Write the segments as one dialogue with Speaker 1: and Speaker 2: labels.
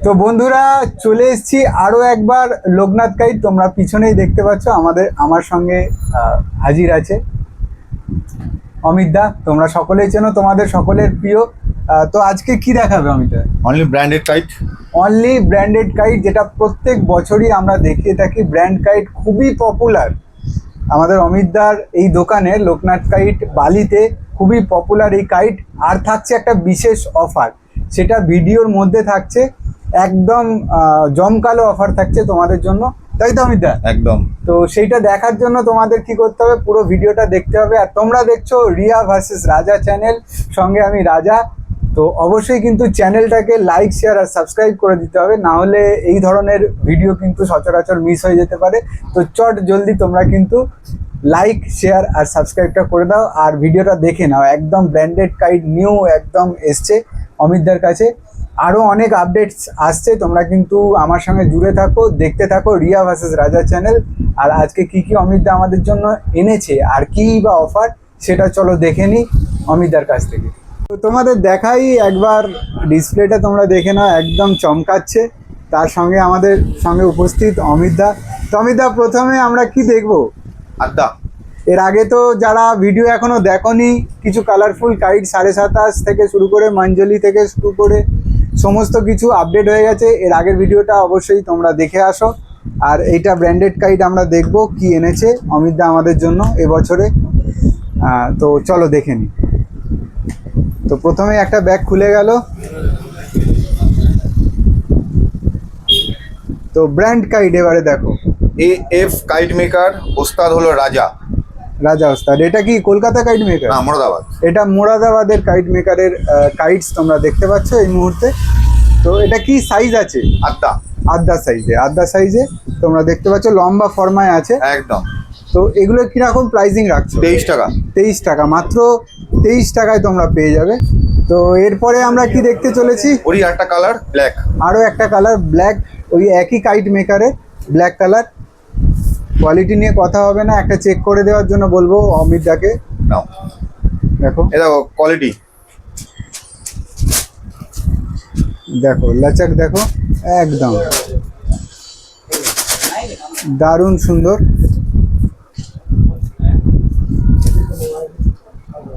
Speaker 1: তো বন্ধুরা চলে এসেছি আরো একবার লোকনাথ কাইট। তোমরা পিছনেই দেখতে পাচ্ছ আমার সঙ্গে হাজির আছে অমিত দা। তোমরা সকলেই চেনো, তোমাদের সকলের প্রিয়। তো আজকে কি দেখাবে অমিত দা?
Speaker 2: Only branded kite.
Speaker 1: Only branded kite, যেটা প্রত্যেক বছরই আমরা দেখিয়ে থাকি। ব্র্যান্ড কাইট খুবই পপুলার আমাদের অমিত দার এই দোকানে। লোকনাথ কাইট বালিতে খুবই পপুলার এই কাইট। আর থাকছে একটা বিশেষ অফার, সেটা ভিডিওর মধ্যে থাকছে। একদম জমকালো অফার থাকছে তোমাদের জন্য, তাই তো অমিত দা?
Speaker 2: একদম।
Speaker 1: তো সেইটা দেখার জন্য তোমাদের কি করতে হবে, পুরো ভিডিওটা দেখতে হবে। আর তোমরা দেখছো রিয়া ভার্সেস রাজা চ্যানেল, সঙ্গে আমি রাজা। তো অবশ্যই কিন্তু চ্যানেলটাকে লাইক, শেয়ার আর সাবস্ক্রাইব করে দিতে হবে, না হলে এই ধরনের ভিডিও কিন্তু সচরাচর মিস হয়ে যেতে পারে। তো চট জলদি তোমরা কিন্তু লাইক, শেয়ার আর সাবস্ক্রাইবটা করে দাও, আর ভিডিওটা দেখে নাও। একদম ব্র্যান্ডেড কাইট নিউ একদম এসছে অমিতদার কাছে। আরও অনেক আপডেটস আসছে, তোমরা কিন্তু আমার সঙ্গে জুড়ে থাকো, দেখতে থাকো রিয়া ভার্সেস রাজা চ্যানেল। আর আজকে কি কি অমিতদা আমাদের জন্য এনেছে আর কি বা অফার, সেটা চলো দেখে নিই অমিতদার কাছ থেকে। তো তোমাদের দেখাই একবার ডিসপ্লেটা, তোমরা দেখে নাও, একদম চমকাচ্ছে। তার সঙ্গে আমাদের সঙ্গে উপস্থিত অমিতদা। তো অমিতদা, প্রথমে আমরা কি দেখবো?
Speaker 2: আড্ডা।
Speaker 1: এর আগে তো যারা ভিডিও এখনো দেখোনি, কিছু কালারফুল কাইট 27.5 থেকে শুরু করে মঞ্জলি থেকে শুরু করে সমস্ত কিছু আপডেট হয়ে গেছে। এর আগের ভিডিওটা অবশ্যই তোমরা দেখে আসো। আর এইটা ব্র্যান্ডেড কাইট আমরা দেখব কি এনেছে অমিতদা আমাদের জন্য এবছরে। তো চলো দেখে নিই। তো প্রথমে একটা ব্যাগ খুলে গেল। তো ব্র্যান্ড কাইট এবারে দেখো।
Speaker 2: এএফ কাইট মেকার, ওস্তাদ হলো রাজা।
Speaker 1: রাজা ওস্তাদ। এটা কি কলকাতা কাইট মেকার?
Speaker 2: না, মোরাদাবাদ।
Speaker 1: এটা মোরাদাবাদের কাইট মেকারের কাইটস তোমরা দেখতে পাচ্ছ এই মুহূর্তে। তো এটা কি সাইজ আছে?
Speaker 2: আড্ডা।
Speaker 1: আড্ডা সাইজে তোমরা দেখতে পাচ্ছ, লম্বা ফরমায় আছে
Speaker 2: একদম।
Speaker 1: তো এগুলো কিরকম প্রাইসিং রাখছো?
Speaker 2: 23 টাকা।
Speaker 1: 23 টাকা, মাত্র 23 টাকায় তোমরা পেয়ে যাবে। তো এরপরে আমরা কি দেখতে চলেছি?
Speaker 2: ওরই একটা কালার ব্ল্যাক।
Speaker 1: আরও একটা কালার ব্ল্যাক, ওই একই কাইট মেকারের ব্ল্যাক কালার। কোয়ালিটি নিয়ে কথা হবে না, একটা চেক করে দেওয়ার জন্য বলবো অমিত দাকে।
Speaker 2: নাও
Speaker 1: দেখো,
Speaker 2: এ দেখো কোয়ালিটি,
Speaker 1: দেখো লাচাক, দেখো একদম দারুণ সুন্দর।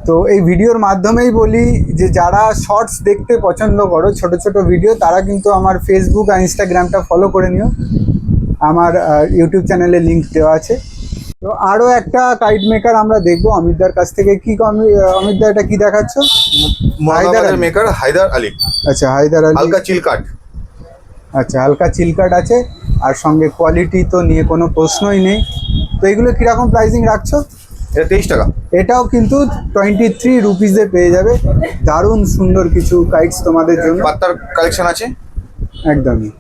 Speaker 1: তো এই ভিডিওর মাধ্যমেই বলি যে যারা শর্টস দেখতে পছন্দ করো, ছোট ছোট ভিডিও, তারা কিন্তু আমার ফেসবুক আর ইনস্টাগ্রামটা ফলো করে নিও। আমার ইউটিউব চ্যানেলে লিঙ্ক দেওয়া আছে। তো আরও একটা কাইট মেকার আমরা দেখবো অমিতদার কাছ থেকে। কি অমিতদা, এটা কি দেখাচ্ছ?
Speaker 2: মোরাদাবাদের মেকার হায়দার আলী।
Speaker 1: আচ্ছা, হায়দার আলী।
Speaker 2: হালকা চিল কাট।
Speaker 1: আচ্ছা, হালকা চিলকাট আছে, আর সঙ্গে কোয়ালিটি তো নিয়ে কোনো প্রশ্নই নেই। তো এগুলো কীরকম প্রাইসিং রাখছো?
Speaker 2: এটা 23 টাকা।
Speaker 1: এটাও কিন্তু 23 রুপিসে পেয়ে যাবে। দারুণ সুন্দর কিছু কাইটস তোমাদের জন্য।
Speaker 2: পাত্তার কালেকশন আছে
Speaker 1: একদমই,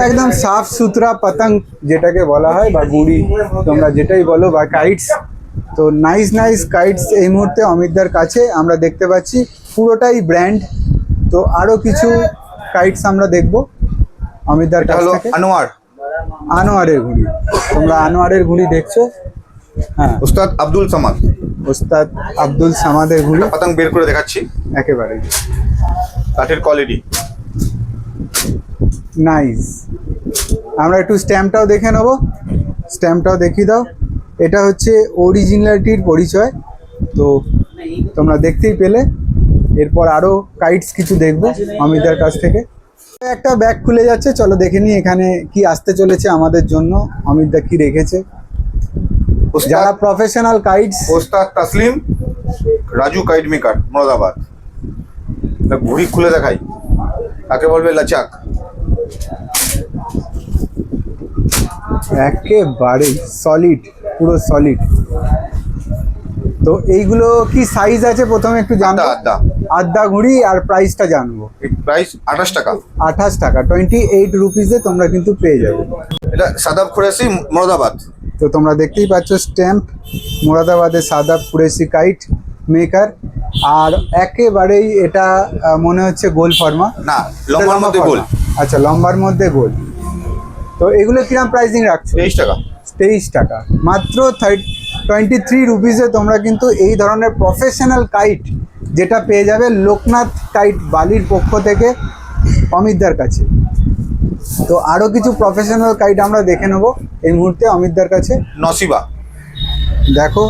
Speaker 1: একদম সাফ সুতরা পতঙ্গ যেটাকে বলা হয়, বা গুড়ি তোমরা যেটাই বলো, বা কাইটস। তো নাইস কাইটস এই মুহূর্তে অমিতদার কাছে আমরা দেখতে পাচ্ছি, পুরোটাই ব্র্যান্ড। তো আরও কিছু কাইটস আমরা দেখবো অমিতদার কাছ থেকে। আনোয়ারের ঘুড়ি, তোমরা আনোয়ারের ঘুড়ি দেখছো। হ্যাঁ,
Speaker 2: ওস্তাদ আব্দুল সামাদ।
Speaker 1: ওস্তাদ আব্দুল সামাদের ঘুড়ি।
Speaker 2: পতঙ্গ বের করে দেখাচ্ছি,
Speaker 1: একেবারে
Speaker 2: কাঠের কোয়ালিটি
Speaker 1: নাইস। আমরা একটু স্ট্যাম্পটাও দেখে নেব, স্ট্যাম্পটাও দেখিয়ে দাও। এটা হচ্ছে অরিজিনালিটির পরিচয়। তো তোমরা দেখতেই পেলে। এরপর আরও কাইটস কিছু দেখবো অমিতদার কাছ থেকে। একটা ব্যাগ খুলে যাচ্ছে, চলো দেখে নিই এখানে কি আসতে চলেছে আমাদের জন্য। অমিতদা কি রেখেছে? যারা প্রফেশনাল কাইটস,
Speaker 2: ওস্তাদ তাসলিম রাজু কাইট মেকার, মোরাদাবাদ। ঘুড়ি খুলে দেখাই, তাকে বলবে লাচাক।
Speaker 1: একেবারে সলিড, পুরো সলিড। তো এইগুলো কি সাইজ আছে প্রথমে একটু জানবো। আড্ডা ঘুড়ি, আর প্রাইসটা জানবো।
Speaker 2: প্রাইস 28 টাকা।
Speaker 1: 28 টাকা, 28 রুপিসে তোমরা কিন্তু পেয়ে যাবে।
Speaker 2: এটা সাদাব কুরেশি, মোরাদাবাদ।
Speaker 1: তো তোমরা দেখতেই পাচ্ছ স্ট্যাম্প, মোরাদাবাদের সাদাব কুরেশি কাইট মেকার। আর একেবারেই এটা মনে হচ্ছে গোল ফর্মা।
Speaker 2: না, লম্বার মধ্যে গোল।
Speaker 1: আচ্ছা, লম্বার মধ্যে গোল। তো এগুলো কিরকম প্রাইসিং রাখছো?
Speaker 2: 23 টাকা।
Speaker 1: 23 টাকা, মাত্র 23 রুপিসে তোমরা কিন্তু এই ধরনের প্রফেশনাল কাইট যেটা পেয়ে যাবে লোকনাথ কাইট বালির পক্ষ থেকে। অমিতদার কাছে। তো আরও কিছু প্রফেশনাল কাইট আমরা দেখে নেবো এই মুহূর্তে অমিতদার কাছে।
Speaker 2: নসিবা,
Speaker 1: দেখো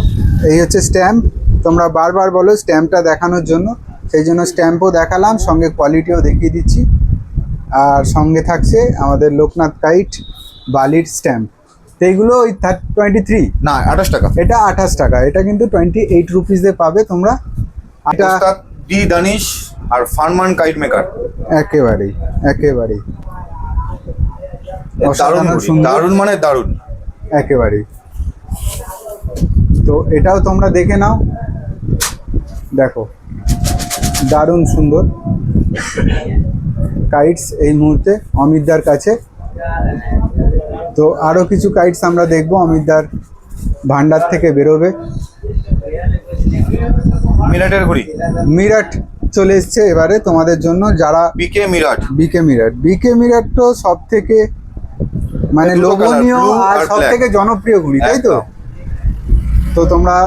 Speaker 1: এই হচ্ছে স্ট্যাম্প, তোমরা বারবার বলো স্ট্যাম্পটা দেখানোর জন্য, সেই জন্য স্ট্যাম্পও দেখালাম, সঙ্গে কোয়ালিটিও দেখিয়ে দিচ্ছি। আর সঙ্গে থাকছে আমাদের লোকনাথ কাইট বালির স্ট্যাম্প। তো এইগুলো ওই 23,
Speaker 2: না 28 টাকা।
Speaker 1: এটা 28 টাকা, এটা কিন্তু 28 রুপিসে পাবে তোমরা। এটা
Speaker 2: উস্তাদ ডি দানিশ আর ফারমান কাইট মেকার,
Speaker 1: একেবারেই
Speaker 2: দারুণ
Speaker 1: অসাধারণ
Speaker 2: ঘুড়ি,
Speaker 1: সুন্দর,
Speaker 2: দারুণ মানে দারুণ।
Speaker 1: একেবারেই। তো এটাও তোমরা দেখে নাও, দেখো দারুণ সুন্দর কাইটস এই মুহূর্তে অমিতদার কাছে। তো আরও কিছু কাইটস আমরা দেখবো অমিতদার ভান্ডার থেকে বেরোবে।
Speaker 2: মিরাটের ঘুড়ি,
Speaker 1: মিরাট চলে এসছে এবারে তোমাদের জন্য, যারা
Speaker 2: বিকে মিরাট।
Speaker 1: বিকে মিরাট তো সব থেকে মানে
Speaker 2: দুটো colour,
Speaker 1: লোভনীয়
Speaker 2: blue
Speaker 1: আর
Speaker 2: আর
Speaker 1: সব
Speaker 2: black।
Speaker 1: থেকে জনপ্রিয় ঘুড়ি, তাই তো?
Speaker 2: একদম।
Speaker 1: তো তোমরা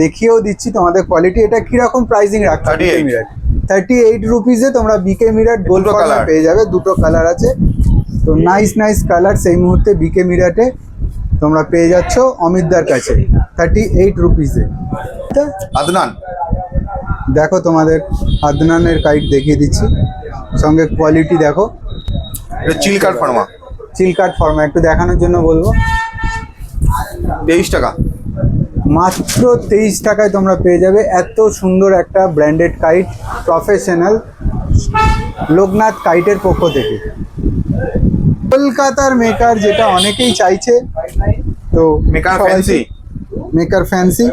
Speaker 1: দেখিয়েও দিচ্ছি তোমাদের কোয়ালিটি। এটা কিরকম প্রাইসিং রাখছো?
Speaker 2: 38
Speaker 1: মিরাট 38 রুপিসে তোমরা বিকে মিরাট গোল্ড
Speaker 2: দুটো
Speaker 1: কালার
Speaker 2: colour।
Speaker 1: পেয়ে যাবে, দুটো কালার আছে। তো নাইস কালার সেই মুহূর্তে বিকে মিরাটে তোমরা পেয়ে যাচ্ছ অমিতদার কাছে 38 রুপিসে।
Speaker 2: আদনান,
Speaker 1: দেখো তোমাদের আদনানের কাইট দেখিয়ে দিচ্ছি, সঙ্গে কোয়ালিটি দেখো।
Speaker 2: এটা চিলকার ফার্মা,
Speaker 1: চিলকাট ফর্মা একটু দেখানোর জন্য বলবো।
Speaker 2: 23 টাকা।
Speaker 1: মাত্র 23 টাকায় তোমরা পেয়ে যাবে এত সুন্দর একটা ব্র্যান্ডেড কাইট, প্রফেশনাল লোকনাথ কাইটের পক্ষ থেকে। কলকাতার মেকার, যেটা অনেকেই চাইছে। তো
Speaker 2: মেকার ফ্যান্সি,
Speaker 1: মেকার ফ্যান্সি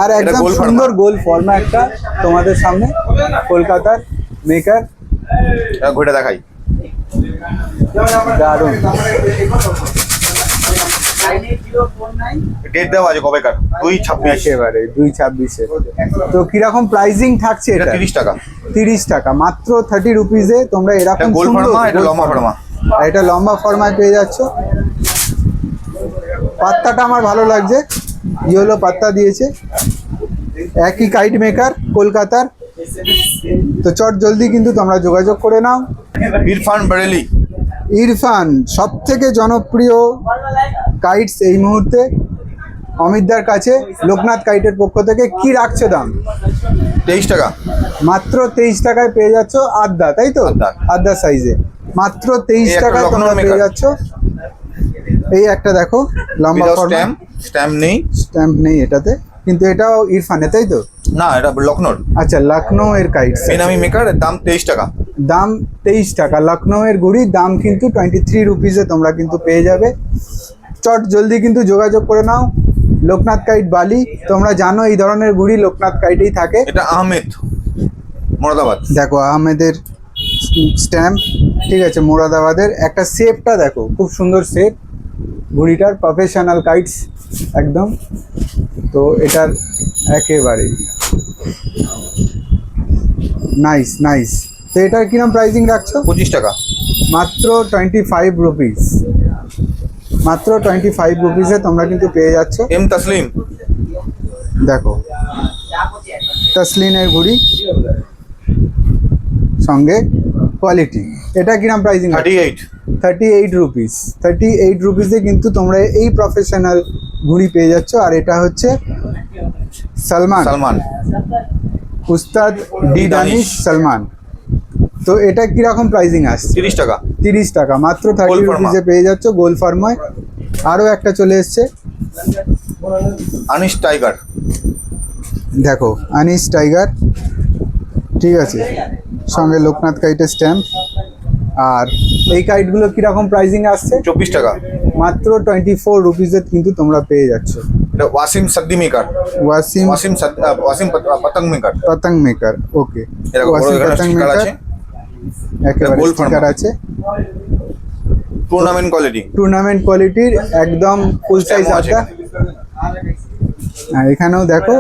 Speaker 1: আর
Speaker 2: এটা
Speaker 1: একদম
Speaker 2: গোল ফর্মা।
Speaker 1: সুন্দর গোল ফর্মা একটা তোমাদের সামনে কলকাতার মেকার,
Speaker 2: ঘুরে দেখাই।
Speaker 1: দারুণ।
Speaker 2: ডেট দেওয়া আছে কবেকার, 2/26।
Speaker 1: একেবারে 2/26-এ। তো কিরকম প্রাইসিং থাকছে
Speaker 2: এটা
Speaker 1: এটা?
Speaker 2: 30 টাকা।
Speaker 1: 30 টাকা, মাত্র 30 রুপিসে তোমরা
Speaker 2: এটা
Speaker 1: এরকম
Speaker 2: গোল
Speaker 1: সুন্দর
Speaker 2: ফার্মা, এটা
Speaker 1: গোল
Speaker 2: লম্বা
Speaker 1: ফর্মা।
Speaker 2: ফার্মা।
Speaker 1: আর এটা লম্বা ফর্মায় পেয়ে যাচ্ছ। পাত্তাটা আমার ভালো লাগছে, ইয়েলো পাত্তা দিয়েছে। একই কাইট মেকার কলকাতার। তো চট জলদি কিন্তু তোমরা যোগাযোগ করে নাও।
Speaker 2: ইরফান বারেলি,
Speaker 1: ইরফান সব থেকে জনপ্রিয় কাইটস এই মুহূর্তে অমিতদার কাছে লোকনাথ কাইটের পক্ষ থেকে। কি রাখছো দাম?
Speaker 2: 23 টাকা।
Speaker 1: মাত্র 23 টাকায় পেয়ে যাচ্ছ আদ্যা, তাই তো?
Speaker 2: আদ্যা।
Speaker 1: আদ্যা সাইজে মাত্র 23
Speaker 2: এই একটা
Speaker 1: টাকায় তোমরা
Speaker 2: লখনৌ
Speaker 1: পেয়ে
Speaker 2: maker।
Speaker 1: যাচ্ছ। এই একটা দেখো লম্বা
Speaker 2: উইদাউট
Speaker 1: ফর্মা,
Speaker 2: স্ট্যাম্প নেই।
Speaker 1: স্ট্যাম্প নেই এটাতে, কিন্তু এটাও ইরফানে, তাই তো?
Speaker 2: না, এটা লখনৌর।
Speaker 1: আচ্ছা, লখনৌ এর কাইটস।
Speaker 2: এই নামি মেকার, দাম 23 টাকা।
Speaker 1: দাম 23 টাকা। লখনৌ এর ঘুড়ি দাম কিন্তু 23 রুপিসে তোমরা কিন্তু পেয়ে যাবে। চট জলদি কিন্তু যোগাযোগ করে নাও। লোকনাথ কাইট বালি, তোমরা জানো এই ধরনের ঘুড়ি লোকনাথ কাইটেই থাকে।
Speaker 2: এটা আহমেদ, মোরাদাবাদ।
Speaker 1: দেখো আহমেদের স্ট্যাম্প, ঠিক আছে, মোরাদাবাদের। একটা শেপটা দেখো, খুব সুন্দর শেপ ঘুড়িটার, প্রফেশনাল কাইটস একদম। তো এটার একেবারেই নাইস। তো এটার কিরম প্রাইসিং রাখছো?
Speaker 2: 25 টাকা।
Speaker 1: মাত্র 25 রুপিস। মাত্র 25 রুপিসে তোমরা কিন্তু পেয়ে যাচ্ছ।
Speaker 2: এম তাসলিম,
Speaker 1: দেখো তসলিনের ঘুড়ি, সঙ্গে কোয়ালিটি। এটা কিরম প্রাইসিং? 38 রুপিস। 38 রুপিসে কিন্তু তোমরা এই প্রফেশনাল ঘুড়ি পেয়ে যাচ্ছ। আর এটা হচ্ছে সালমান, উস্তাদ ডি দানিশ সালমান। তো এটা কিরকম প্রাইসিং আসছে?
Speaker 2: 30 টাকা।
Speaker 1: 30 টাকা, মাত্র 30
Speaker 2: গোল ফর্মা।
Speaker 1: রুপিসে পেয়ে যাচ্ছ গোল ফার্মায়। আরও একটা চলে এসছে,
Speaker 2: আনিস টাইগার।
Speaker 1: দেখো আনিস টাইগার, ঠিক আছে, সঙ্গে লোকনাথ কাইটের স্ট্যাম্প। আর এই কাইটগুলো কিরকম প্রাইসিং আসছে?
Speaker 2: 24 টাকা।
Speaker 1: মাত্র 24 রুপিসে কিন্তু তোমরা পেয়ে যাচ্ছ।
Speaker 2: এটা ওয়াসিম সাদ্দি মেকার,
Speaker 1: ওয়াসিম
Speaker 2: ওয়াসিম পতঙ্গ মেকার।
Speaker 1: পতঙ্গ মেকার, ওকে।
Speaker 2: এরকম বড়
Speaker 1: ওয়াসিম
Speaker 2: এখানে
Speaker 1: পতঙ্গ
Speaker 2: স্টিকার
Speaker 1: মেকার,
Speaker 2: আছে,
Speaker 1: একেবারে
Speaker 2: গোল
Speaker 1: স্টিকার
Speaker 2: ফর্মা।
Speaker 1: আছে।
Speaker 2: Tournament quality.
Speaker 1: টুর্নামেন্ট কোয়ালিটির একদম ফুল সাইজ
Speaker 2: Stamp আছে
Speaker 1: আড্ডা। এখানেও দেখো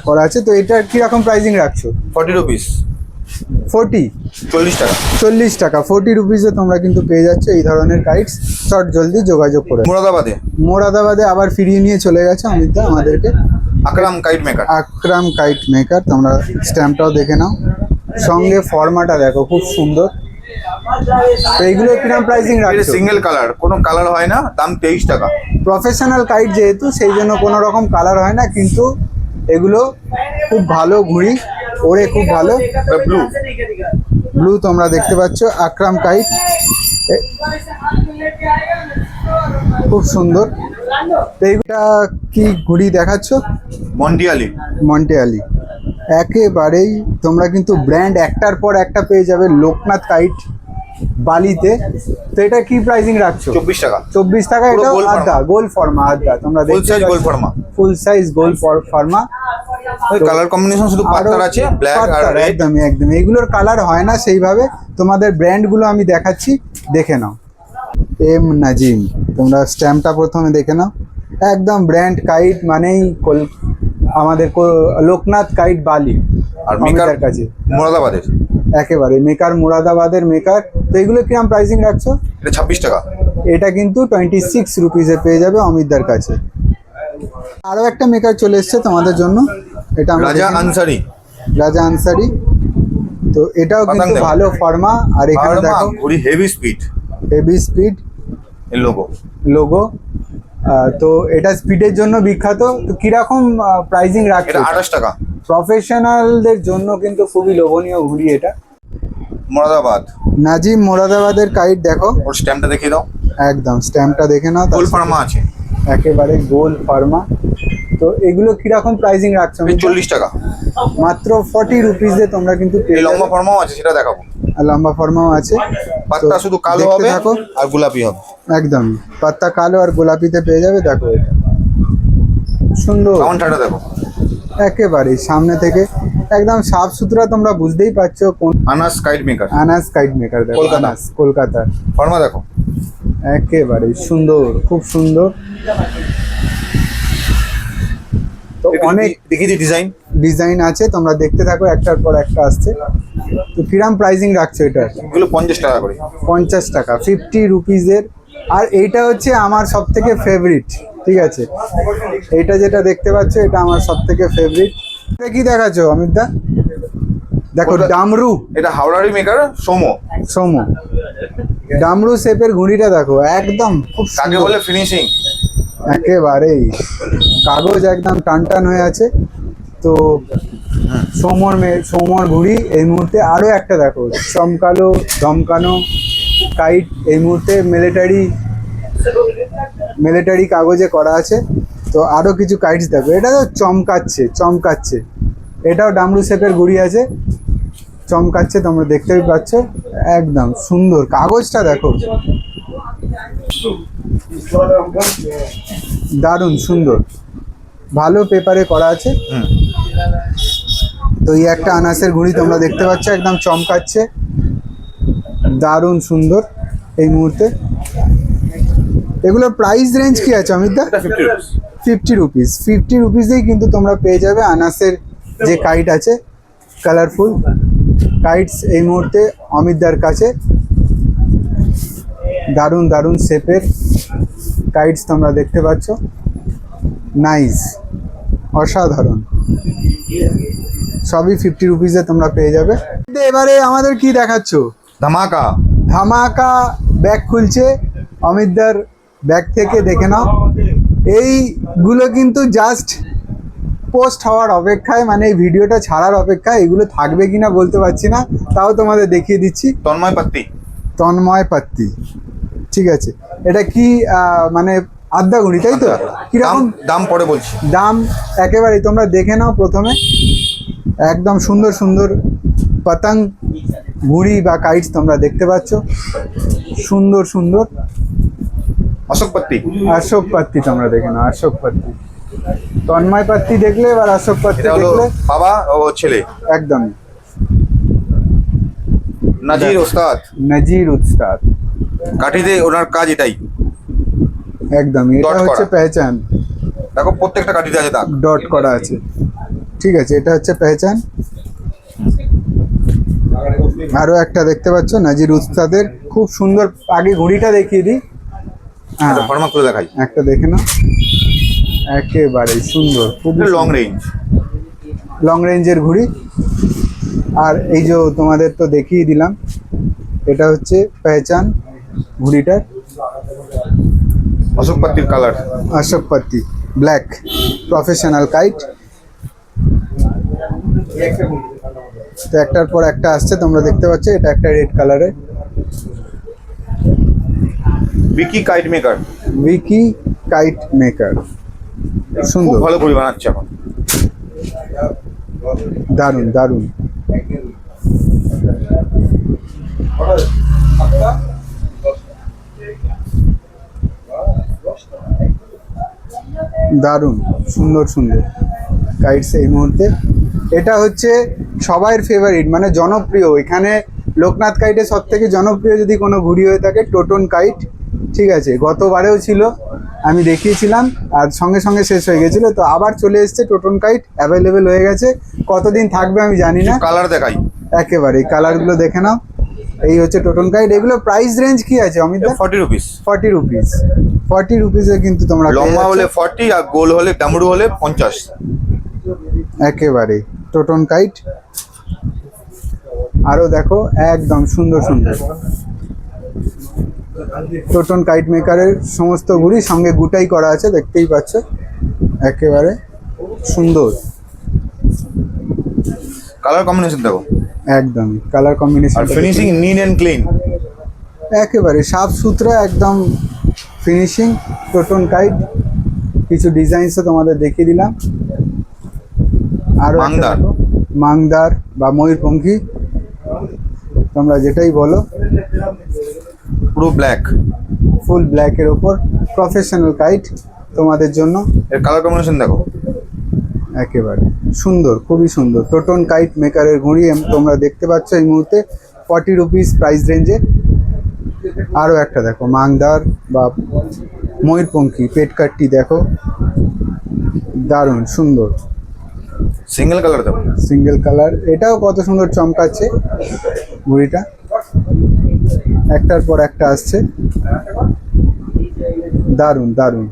Speaker 1: করা আছে। তো এটা কিরকম প্রাইসিং রাখছো?
Speaker 2: 40 রুপিস।
Speaker 1: 40
Speaker 2: 40 টাকা।
Speaker 1: 40 টাকা, 40 রুপিসে তোমরা কিন্তু পেয়ে যাচ্ছ এই ধরনের কাইটস। চট জলদি যোগাযোগ করে। মোরাদাবাদে আবার ফিরিয়ে নিয়ে চলে গেছে অমিতদা আমাদেরকে।
Speaker 2: আকরাম কাইট মেকার।
Speaker 1: আকরাম কাইট মেকার, তোমরা স্ট্যাম্পটাও দেখে নাও। সঙ্গে ফর্মাটা দেখো, খুব সুন্দর। তো এইগুলো কিরকম প্রাইসিং
Speaker 2: এটা
Speaker 1: রাখছো?
Speaker 2: সিঙ্গেল কালার, কোনো কালার হয় না, দাম 23 টাকা।
Speaker 1: প্রফেশনাল কাইট যেহেতু সেই জন্য কোনো রকম কালার হয় না, কিন্তু এগুলো খুব ভালো ঘুড়ি, ওড়ে খুব ভালো।
Speaker 2: ব্লু,
Speaker 1: ব্লু তোমরা দেখতে পাচ্ছ, আকরাম কাইট, খুব সুন্দর। তো এইটা কি ঘুড়ি দেখাচ্ছ?
Speaker 2: মন্ডিয়ালি।
Speaker 1: মন্টেয়ালি, একেবারেই তোমরা কিন্তু ব্র্যান্ড একটার পর একটা পেয়ে যাবে। লোকনাথ কাইট বালিতে। তো এটা কি প্রাইসিং রাখছো?
Speaker 2: 24 টাকা।
Speaker 1: 24 টাকা।
Speaker 2: পুরো
Speaker 1: এটা
Speaker 2: গোল
Speaker 1: আড্ডা, গোল ফর্মা আড্ডা, তোমরা
Speaker 2: ফুল সাইজ গোল ফর্মা।
Speaker 1: ফুল সাইজ গোল ফর্মা।
Speaker 2: ওই কালার কম্বিনেশন শুধু পাত্তার আছে, ব্ল্যাক আর
Speaker 1: পাত্তার,
Speaker 2: রেড।
Speaker 1: একদমই একদমই। এগুলোর কালার হয় না সেইভাবে। তোমাদের ব্র্যান্ডগুলো আমি দেখাচ্ছি, দেখে নাও। এম নাজিম, তোমরা স্ট্যাম্পটা প্রথমে দেখে নাও। একদম ব্র্যান্ড কাইট মানেই আমাদের লোকনাথ কাইট বালি
Speaker 2: আর মেকার
Speaker 1: অমিতার কাছে।
Speaker 2: মুরাদাবাদের।
Speaker 1: একেবারে মেকার, মুরাদাবাদের মেকার। তো এগুলো কিরম প্রাইসিং রাখছো?
Speaker 2: এটা 26 টাকা।
Speaker 1: এটা কিন্তু 26 রুপিসে পেয়ে যাবে অমিতদার কাছে। আরও একটা মেকার চলে এসছে তোমাদের জন্য, এটা আমরা
Speaker 2: রাজা
Speaker 1: দেখে নিই।
Speaker 2: আনসারি।
Speaker 1: রাজা আনসারি। তো এটাও
Speaker 2: পাতাং
Speaker 1: কিন্তু
Speaker 2: দেখো।
Speaker 1: ভালো ফর্মা। আর এখানে দেখো
Speaker 2: ঘুড়ি হেভি স্পিড,
Speaker 1: হেভি স্পিড
Speaker 2: এর লোগো।
Speaker 1: লোগো। তো এটা স্পিডের জন্য বিখ্যাত। তো কিরকম প্রাইসিং রাখছো?
Speaker 2: এটা 28 টাকা।
Speaker 1: প্রফেশনালদের জন্য কিন্তু খুবই লোভনীয় ঘুড়ি এটা।
Speaker 2: মুরাদাবাদ।
Speaker 1: নাজিম মুরাদাবাদের কাইট দেখো,
Speaker 2: ওর স্ট্যাম্পটা দেখিয়ে দাও।
Speaker 1: একদম স্ট্যাম্পটা দেখে নাও। তার
Speaker 2: গোল
Speaker 1: সাথে
Speaker 2: ফার্মা আছে।
Speaker 1: একেবারে গোল ফার্মা। তো এগুলো কিরকম প্রাইসিং রাখছো?
Speaker 2: 40 টাকা।
Speaker 1: মাত্র 40 রুপিসে তোমরা কিন্তু
Speaker 2: এই
Speaker 1: পেয়ে
Speaker 2: লম্বা
Speaker 1: যাবে।
Speaker 2: ফার্মাও আছে, সেটা দেখাবো।
Speaker 1: আর লম্বা ফর্মাও আছে।
Speaker 2: পাত্তা
Speaker 1: তো
Speaker 2: শুধু কালো
Speaker 1: দেখতে
Speaker 2: হবে
Speaker 1: থাকো।
Speaker 2: আর গোলাপি হবে।
Speaker 1: একদম পাত্তা কালো আর গোলাপিতে পেয়ে যাবে। দেখো এটা সুন্দর,
Speaker 2: কাউন্টারটা দেখো।
Speaker 1: একেবারে সামনে থেকে একদম সাফ সুতরা। তোমরা বুঝতেই পারছো কোন
Speaker 2: Anas kite maker.
Speaker 1: Anas kite maker. দেখো
Speaker 2: কলকাতা।
Speaker 1: আনাস, কলকাতার।
Speaker 2: ফার্মা দেখো।
Speaker 1: একেবারে সুন্দর, খুব সুন্দর। তো অনেক
Speaker 2: দেখি ডিজাইন।
Speaker 1: ডিজাইন আছে, তোমরা দেখতে থাকো, একটার পর একটা আসছে। তো কিরাম প্রাইসিং রাখছো এটা?
Speaker 2: এগুলো 50 টাকা করে।
Speaker 1: 50 টাকা, 50 রুপিসের। আর এইটা হচ্ছে আমার সব থেকে ফেভারিট, ঠিক আছে? এইটা যেটা দেখতে পাচ্ছ, এটা আমার সব থেকে ফেভারিট। এটা কি দেখাচ্ছ অমিতদা? দেখো
Speaker 2: ওটা-
Speaker 1: ডামরু।
Speaker 2: এটা হাওড়ারি মেকার সোমো।
Speaker 1: সোমো ডামরু শেপের ঘুড়িটা দেখো, একদম খুব
Speaker 2: কাকে
Speaker 1: সুন্দর।
Speaker 2: বলে ফিনিশিং।
Speaker 1: একেবারেই কাগজ একদম টান টান হয়ে আছে। তো সোমর ঘুড়ি এই মুহূর্তে। আরও একটা দেখো চমকালো ধমকানো কাইট, এই মুহূর্তে মিলিটারি কাগজে করা আছে। তো আরও কিছু কাইটস দেখো, এটা তো চমকাচ্ছে। এটাও ডামরু শেপের ঘুড়ি আছে, চমকাচ্ছে, তোমরা দেখতেই পাচ্ছ। একদম সুন্দর, কাগজটা দেখো, দারুণ সুন্দর, ভালো পেপারে করা আছে। তো এই একটা আনাসের ঘুড়ি তোমরা দেখতে পাচ্ছ, একদম চমকাচ্ছে, দারুণ সুন্দর এই মুহূর্তে। এগুলোর প্রাইস রেঞ্জ কি আছে অমিতদা?
Speaker 2: এটা 50 রুপিস।
Speaker 1: 50 রুপিস। 50 রুপিসেই কিন্তু তোমরা পেয়ে যাবে আনাসের যে কাইট আছে, কালারফুল কাইটস এই মুহূর্তে অমিতদার কাছে। দারুণ দারুণ শেপের কাইটস তোমরা দেখতে পাচ্ছ, নাইস, অসাধারণ। সবই 50 রুপিসে তোমরা পেয়ে যাবে। এবারে আমাদের কি দেখাচ্ছ?
Speaker 2: ধামাকা।
Speaker 1: ধামাকা ব্যাগ খুলছে অমিতদার ব্যাগ থেকে, দেখে নাও। এইগুলো কিন্তু জাস্ট পোস্ট হওয়ার অপেক্ষায়, মানে এই ভিডিওটা ছাড়ার অপেক্ষায়। এগুলো থাকবে কিনা বলতে পারছি না, তাও তোমাদের দেখিয়ে দিচ্ছি। তন্ময় পাত্তি, ঠিক আছে। এটা কি মানে আদ্যা ঘুড়ি, তাই তো? কিরকম
Speaker 2: দাম পরে বলছি।
Speaker 1: দাম একেবারেই তোমরা দেখে নাও প্রথমে। একদম সুন্দর সুন্দর পতঙ্গ ঘুড়ি বা কাইটস তোমরা দেখতে পাচ্ছ, সুন্দর সুন্দর।
Speaker 2: অশোক
Speaker 1: পাত্তি তোমরা দেখে নাও, অশোক পাত্তি। তন্ময় পাত্তি দেখলে, এবার অশোক পাত্তি
Speaker 2: এটা হলো
Speaker 1: দেখলে।
Speaker 2: বাবা ও ছেলে।
Speaker 1: একদম
Speaker 2: নাজির ওস্তাদ।
Speaker 1: নজির উস্তাদ,
Speaker 2: কাঠিতে ওনার কাজ এটাই।
Speaker 1: একদম। এটা
Speaker 2: Dot
Speaker 1: হচ্ছে
Speaker 2: করা।
Speaker 1: পেহচান,
Speaker 2: দেখো প্রত্যেকটা কাঠিতে আছে দাগ।
Speaker 1: ডট করা আছে, ঠিক আছে। এটা হচ্ছে পেহচান। আরো একটা দেখতে পাচ্ছ নজির উস্তাদের, খুব সুন্দর। আগে ঘুড়িটা দেখিয়ে দিই। হ্যাঁ,
Speaker 2: ফর্মা খুলে দেখাই।
Speaker 1: একটা দেখে নাও, একেবারে সুন্দর, খুব
Speaker 2: লং রেঞ্জ।
Speaker 1: লং রেঞ্জের ঘুড়ি। আর এই যে তোমাদের তো দেখিয়ে দিলাম, এটা হচ্ছে পেহচান ঘুড়িটার,
Speaker 2: অশোক পাত্তির colour.
Speaker 1: Ashok Patti black professional kite. তো একটার পর একটা আসছে, তোমরা দেখতে পাচ্ছ। এটা একটা রেড কালারের
Speaker 2: Vicky kite maker,
Speaker 1: Vicky kite maker,
Speaker 2: খুব
Speaker 1: সুন্দর,
Speaker 2: ভালো ঘুড়ি বানাচ্ছে এখন।
Speaker 1: দারুণ দারুণ। দারুণ সুন্দর সুন্দর কাইটস এই মুহূর্তে। এটা হচ্ছে সবার ফেভারিট, মানে জনপ্রিয়। এখানে লোকনাথ কাইটে সব থেকে জনপ্রিয় যদি কোনো ঘুড়ি হয়ে থাকে টোটন কাইট। ঠিক আছে, গতবারেও ছিল, আমি দেখিয়েছিলাম আর সঙ্গে সঙ্গে শেষ হয়ে গেছিলো। তো আবার চলে এসছে টোটন কাইট, অ্যাভেলেবেল হয়ে গেছে। কতদিন থাকবে আমি জানি না।
Speaker 2: কালার দেখাই,
Speaker 1: একেবারে কালারগুলো দেখে নাও। এই হচ্ছে টোটন কাইট। এগুলো প্রাইস রেঞ্জ কি আছে অমিত?
Speaker 2: 40 রুপিস।
Speaker 1: 40 রুপিস। 40 রুপিসে কিন্তু তোমরা পেয়ে
Speaker 2: লম্বা
Speaker 1: যাচ্ছ।
Speaker 2: হলে 40 আর গোল হলে ডামরু হলে 50।
Speaker 1: একেবারে টোটন কাইট। আরো দেখো একদম সুন্দর সুন্দর টোটন কাইট মেকারের সমস্ত ঘুড়ি, সঙ্গে গুটাই করা আছে, দেখতেই পাচ্ছ। একেবারে সুন্দর,
Speaker 2: কালার কম্বিনেশন দেখো,
Speaker 1: একদম কালার কম্বিনেশন,
Speaker 2: আর ফিনিশিং নিট এন্ড ক্লিন,
Speaker 1: একেবারে সাফ সুতরা একদম ফিনিশিং। টোটন কাইট কিছু ডিজাইনসও তোমাদের দেখিয়ে দিলাম। আরো একটা
Speaker 2: মাংদার।
Speaker 1: দেখো, মাংদার বা ময়ূরপঙ্খী, তোমরা যেটাই বলো।
Speaker 2: পুরো ব্ল্যাক,
Speaker 1: ফুল ব্ল্যাকের ওপর প্রফেশনাল কাইট তোমাদের জন্য।
Speaker 2: এর কালার কম্বিনেশন দেখো,
Speaker 1: একেবারে সুন্দর, খুবই সুন্দর। টোটন কাইট মেকারের ঘুড়ি তোমরা দেখতে পাচ্ছ এই মুহূর্তে 40 রুপিস প্রাইস রেঞ্জে। আরও একটা দেখো মাংদার বা ময়ূরপঙ্খী পেটকাটটি দেখো, দারুণ সুন্দর
Speaker 2: সিঙ্গেল কালার দেখো,
Speaker 1: সিঙ্গেল কালার। এটাও কত সুন্দর চমকাচ্ছে ঘুড়িটা, একটার পর একটা আসছে, দারুণ দারুণ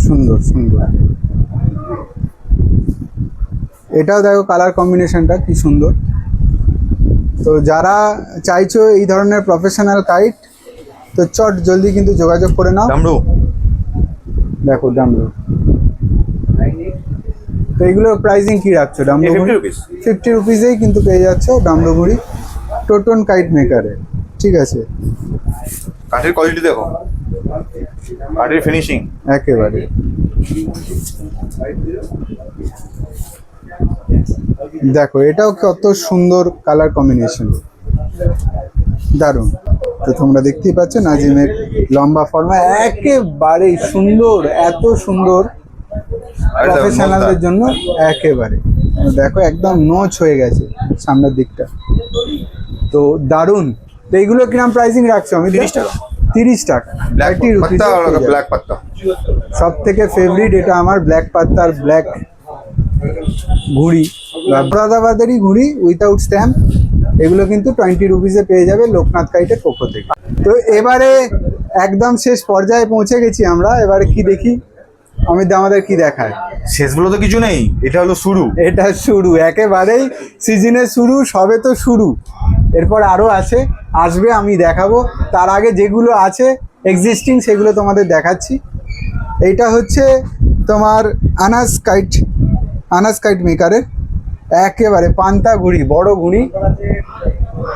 Speaker 1: সুন্দর সুন্দর। এটাও দেখো কালার কম্বিনেশনটা কি সুন্দর। তো যারা চাইছো এই ধরনের প্রফেশনাল কাইট, তো চট জলদি কিন্তু যোগাযোগ করে নাও।
Speaker 2: ডামরু
Speaker 1: দেখো ডামরু, তো এইগুলোর প্রাইসিং কি রাখছো? ডামরু
Speaker 2: 50
Speaker 1: ঘুড়ি
Speaker 2: রুপিস।
Speaker 1: 50 রুপিসেই কিন্তু পেয়ে যাচ্ছ ডামরু ঘুড়ি টোটন কাইট মেকারে। ঠিক আছে,
Speaker 2: কাঠের কোয়ালিটি দেখো, কাঠের ফিনিশিং
Speaker 1: একেবারে দেখো। এটাও কত সুন্দর কালার কম্বিনেশন, দারুণ। তো তোমরা দেখতেই পাচ্ছ নাজিমের লম্বা ফর্মা, একেবারেই সুন্দর, এত সুন্দর প্রফেশনালদের জন্য একেবারে। দেখো একদম নোচ হয়ে গেছে সামনের দিকটা, তো দারুণ। তো এইগুলো কিরম প্রাইসিং রাখছো? আমি
Speaker 2: 30 টাকা।
Speaker 1: 30 টাকা,
Speaker 2: ব্ল্যাক
Speaker 1: 30 রুপিস।
Speaker 2: পাত্তা আর ব্ল্যাক পাত্তা
Speaker 1: সব থেকে ফেভারিট এটা আমার, ব্ল্যাক পাত্তার ব্ল্যাক ঘুড়ি, মুরাদাবাদেরই ঘুড়ি উইথাউট স্ট্যাম্প। এগুলো কিন্তু 20 রুপিসে পেয়ে যাবে লোকনাথ কাইটের পক্ষ থেকে। তো এবারে একদম শেষ পর্যায়ে পৌঁছে গেছি আমরা। এবারে কি দেখি অমিত, আমাদের কি দেখায়?
Speaker 2: শেষগুলো তো কিছু নেই, এটা হলো শুরু।
Speaker 1: এটা শুরু, একেবারেই সিজনের শুরু, সবে তো শুরু। এরপর আরও আছে, আসবে, আমি দেখাবো। তার আগে যেগুলো আছে এক্সিস্টিং সেগুলো তোমাদের দেখাচ্ছি। এইটা হচ্ছে তোমার আনাস কাইট মেকারের একেবারে পান্তা ঘুড়ি, বড় ঘুড়ি।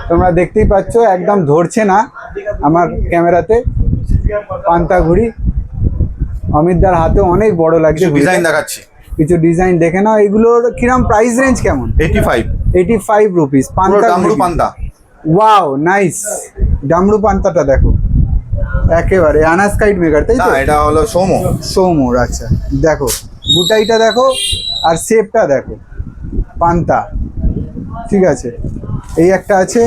Speaker 1: তোমরা দেখতেই পাচ্ছ, একদম ধরছে না আমার ক্যামেরাতে। পান্তা ঘুড়ি, অমিতদার হাতে অনেক বড় লাগছে।
Speaker 2: ডিজাইন দেখাচ্ছি,
Speaker 1: কিছু ডিজাইন দেখে নাও। এগুলোর কিরম প্রাইস রেঞ্জ কেমন?
Speaker 2: 85।
Speaker 1: 85 রুপিস পান্তা
Speaker 2: ডামরু পান্তা।
Speaker 1: ওয়াও নাইস, ডামরু পান্তাটা দেখো, একেবারে আনাস কাইট মেকার, তাই
Speaker 2: না
Speaker 1: তো?
Speaker 2: এটা হলো সোমো।
Speaker 1: সোমোর, আচ্ছা। দেখো বুটাইটা দেখো আর শেপটা দেখো, পান্তা। ঠিক আছে, এই একটা আছে।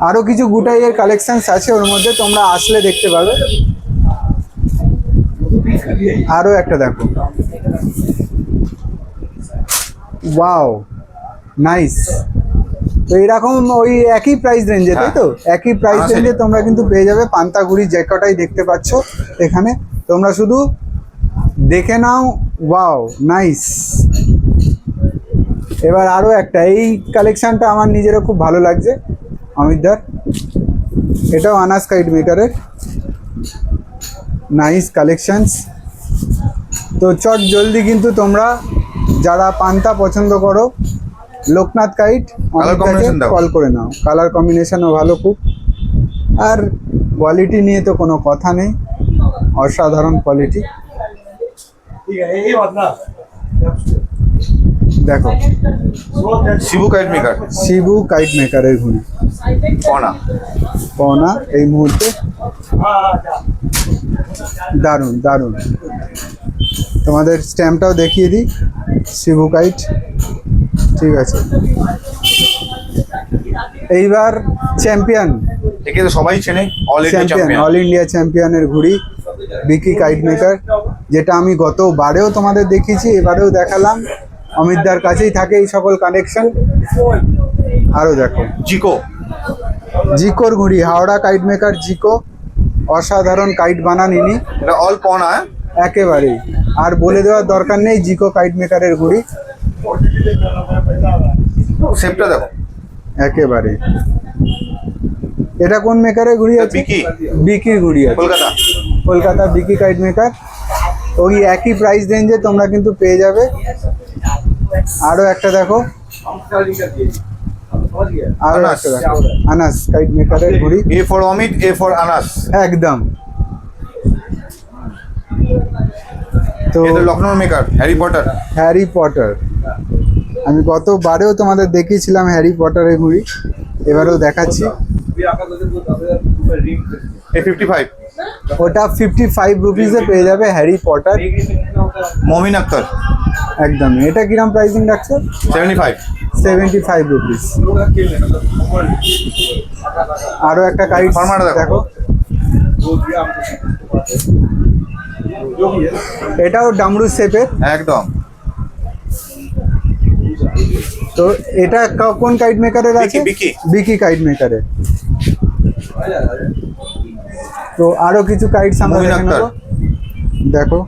Speaker 1: আরও কিছু গুটাইয়ের কালেকশনস আছে ওর মধ্যে, তোমরা আসলে দেখতে পাবে। আরও একটা দেখো, ওয়াও নাইস। তো এরকম ওই একই প্রাইস রেঞ্জে, তাই তো? একই প্রাইস রেঞ্জে তোমরা কিন্তু পেয়ে যাবে পান্তাগুড়ি, যে কটাই দেখতে পাচ্ছ এখানে। তোমরা শুধু দেখে নাও, ওয়াও নাইস। এবার আরও একটা, এই কালেকশানটা আমার নিজেরও খুব ভালো লাগছে অমিতদার। এটাও আনাস কাইট মেকারের নাইস কালেকশানস। তো চট জলদি কিন্তু তোমরা যারা পান্তা পছন্দ করো লোকনাথ কাইট
Speaker 2: combination দাও।
Speaker 1: কল করে নাও, কালার কম্বিনেশনও ভালো খুব, আর কোয়ালিটি নিয়ে তো কোনো কথা নেই, অসাধারণ কোয়ালিটি। দেখো
Speaker 2: Shibu kite maker,
Speaker 1: Shibu kite মেকারের ঘুড়ি
Speaker 2: পনা।
Speaker 1: পাওনা এই মুহূর্তে দারুণ দারুণ। তোমাদের স্ট্যাম্পটাও দেখিয়ে দিই, শিবু কাইট। ঠিক আছে, এইবার চ্যাম্পিয়ন,
Speaker 2: একে তো সবাই চেনে, all India
Speaker 1: champion,
Speaker 2: champion.
Speaker 1: All India চ্যাম্পিয়নের ঘুড়ি বিকি কাইট মেকার, যেটা আমি গতবারেও তোমাদের দেখিয়েছি, এবারেও দেখালাম। অমিতদার কাছেই থাকে এই সকল কানেকশন। আরও দেখো
Speaker 2: জিকো,
Speaker 1: জিকোর ঘুড়ি, হাওড়া কাইট মেকার জিকো, অসাধারণ কাইট বানান ইনি
Speaker 2: এটা অল পনা।
Speaker 1: একেবারেই, আর বলে দেওয়ার দরকার নেই, জিকো কাইট মেকারের ঘুড়ি
Speaker 2: শেপটা দেখো,
Speaker 1: একেবারে। এটা কোন মেকারের ঘুড়ি আছে?
Speaker 2: বিকি।
Speaker 1: বিকির ঘুড়ি আছে,
Speaker 2: কলকাতা।
Speaker 1: কলকাতা বিকি কাইট মেকার। ওই একই প্রাইস রেঞ্জে তোমরা কিন্তু পেয়ে যাবে। আরও একটা দেখো, আরও
Speaker 2: আনাস।
Speaker 1: একটা দেখো, আনাস কাইট মেকারের ঘুড়ি,
Speaker 2: A for Amit, A for Anas.
Speaker 1: একদম। তো
Speaker 2: এটা Lucknow maker, Harry Potter.
Speaker 1: Harry Potter, আমি গতবারেও তোমাদের দেখিয়েছিলাম হ্যারি পটারের ঘুড়ি, এবারেও দেখাচ্ছি।
Speaker 2: এ 55,
Speaker 1: ওটা 55 রুপিসে পেয়ে যাবে হ্যারি পটার,
Speaker 2: মমিন আক্তার।
Speaker 1: একদম। এটা কিরম প্রাইসিং রাখছো?
Speaker 2: 75।
Speaker 1: 75 রুপিস। আরও একটা কাইট
Speaker 2: ফরম্যাটটা দেখো।
Speaker 1: দেখো, এটাও ডামরু শেপের।
Speaker 2: একদম।
Speaker 1: তো এটা কোন কাইট মেকারের আছে?
Speaker 2: বিকি।
Speaker 1: বিকি কাইট মেকারের। তো আরো কিছু কাইটস আমরা
Speaker 2: মুবিন
Speaker 1: দেখে নেব।
Speaker 2: আক্তার।
Speaker 1: দেখো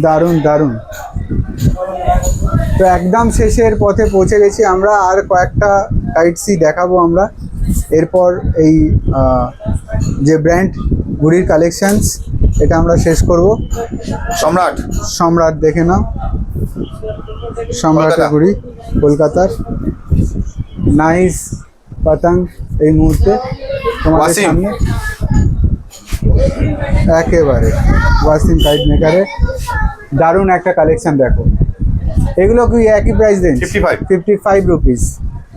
Speaker 1: দারুণ দারুণ। তো একদম শেষের পথে পৌঁছে গেছি আমরা, আর কয়েকটা কাইটসই দেখাবো আমরা এরপর। এই যে ব্র্যান্ড ঘুড়ির কালেকশনস, এটা আমরা শেষ করব।
Speaker 2: সম্রাট।
Speaker 1: সম্রাট দেখে নাও, সম্রাটের
Speaker 2: কলকাতা।
Speaker 1: ঘুড়ি কলকাতার নাইস পাতাং এই মুহূর্তে তোমাদের
Speaker 2: ওয়াসিম।
Speaker 1: সামনে, একেবারে ওয়াসিম কাইট মেকারে দারুণ একটা কালেকশন। দেখো এগুলো কি একই প্রাইস রেঞ্জ?
Speaker 2: 55।
Speaker 1: 55 রুপিস।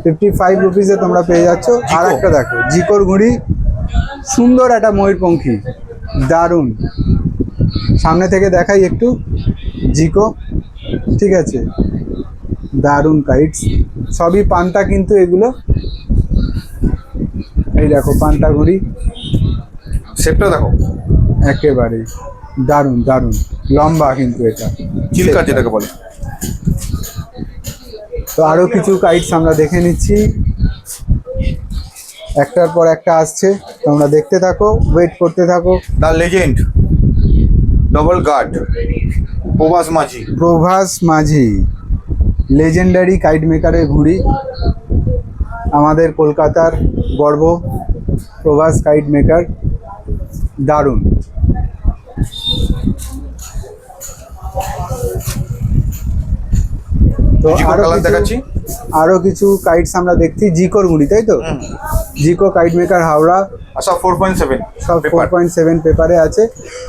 Speaker 1: 55 রুপিসে তোমরা পেয়ে যাচ্ছ। আর
Speaker 2: জিকো।
Speaker 1: একটা দেখো জিকোর ঘুড়ি, সুন্দর একটা ময়ূরপঙ্খী, দারুণ। সামনে থেকে দেখাই একটু জিকো, ঠিক আছে, দারুণ কাইটস, সবই পান্তা কিন্তু এগুলো। এই দেখো পান্তা ঘুড়ি,
Speaker 2: শেপটা দেখো,
Speaker 1: একেবারে দারুণ দারুণ, লম্বা কিন্তু এটা
Speaker 2: চিলকার যেটাকে বলে।
Speaker 1: তো আরও কিছু কাইটস আমরা দেখে নিচ্ছি, একটার পর একটা আসছে, তোমরা দেখতে থাকো, ওয়েট করতে থাকো।
Speaker 2: The legend, double guard, Prabhas Majhi.
Speaker 1: Prabhas Majhi, legendary kite মেকারের ঘুড়ি, আমাদের কলকাতার গর্ব প্রভাস কাইট মেকার, দারুণ। তো
Speaker 2: জিকো কালার দেখাচ্ছি।
Speaker 1: আরো কিছু কাইটস আমরা দেখছি, জিকোর ঘুড়ি তাই তো? জিকো কাইট মেকার হাওড়া,
Speaker 2: আচ্ছা 4.7
Speaker 1: সব
Speaker 2: পেপার।
Speaker 1: 4.7 পেপারে আছে।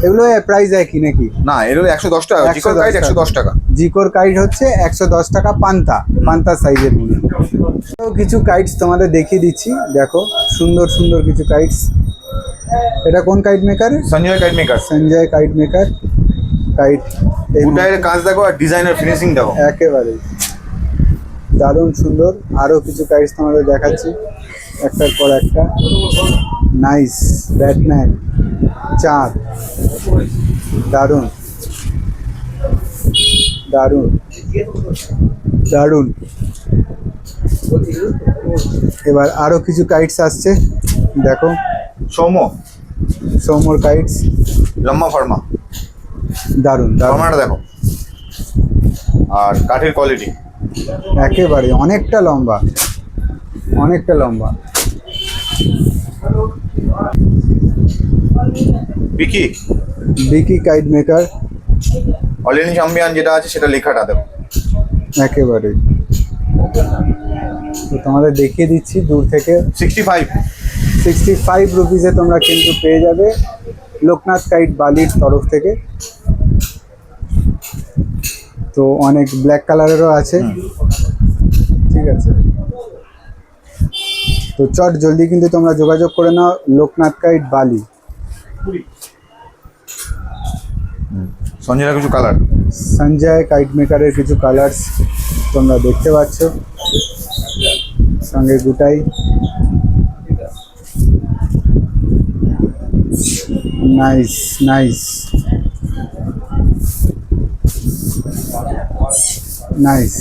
Speaker 1: এগুলো প্রাইস একই নাকি?
Speaker 2: না, এর 110 টাকা, জিকো
Speaker 1: 110
Speaker 2: গাইড 110 টাকা।
Speaker 1: জিকোর কাইট হচ্ছে 110 টাকা পান্তা, পান্তা সাইজের ঘুড়ি। তো কিছু কাইটস তোমাদের দেখিয়ে দিচ্ছি, দেখো সুন্দর সুন্দর কিছু কাইটস। এটা কোন kite maker?
Speaker 2: Sanjay kite maker.
Speaker 1: Sanjay kite maker kite, এই
Speaker 2: উটায়ের কাজ দেখো আর ডিজাইনার ফিনিশিং দেখো।
Speaker 1: একেবারে দারুণ সুন্দর। আরও কিছু কাইটস তোমাদের দেখাচ্ছি একটার পর একটা। নাইস ব্যাটম্যান, চাঁদ, দারুণ দারুণ দারুণ। এবার আরও কিছু কাইটস আসছে, দেখো
Speaker 2: সৌম্য,
Speaker 1: সৌমর কাইটস,
Speaker 2: লম্বা ফার্মা।
Speaker 1: দারুণ দারুণ।
Speaker 2: ফার্মাটা দেখো, আর কাঠের কোয়ালিটি
Speaker 1: একেবারে অনেকটা লম্বা, অনেকটা লম্বা।
Speaker 2: বিকি
Speaker 1: বিকি কাইট মেকার,
Speaker 2: অলরেডি চ্যাম্পিয়ন যেটা আছে সেটা লেখাটা দেখো।
Speaker 1: একেবারে। তো তোমাদের দেখিয়ে দিচ্ছি দূর থেকে।
Speaker 2: 65।
Speaker 1: 65 রুপিসে তোমরা কিন্তু পেয়ে যাবে লোকনাথ কাইট বালির তরফ থেকে। তো অনেক ব্ল্যাক কালারেরও আছে, ঠিক আছে। তো চট জলদি কিন্তু তোমরা যোগাযোগ করে নাও লোকনাথ কাইট বালি।
Speaker 2: সঞ্জয়রা কিছু কালার,
Speaker 1: সঞ্জয় কাইট মেকারের কিছু কালার্স তোমরা দেখতে পাচ্ছ, সঙ্গে গুটাই। Nice nice nice.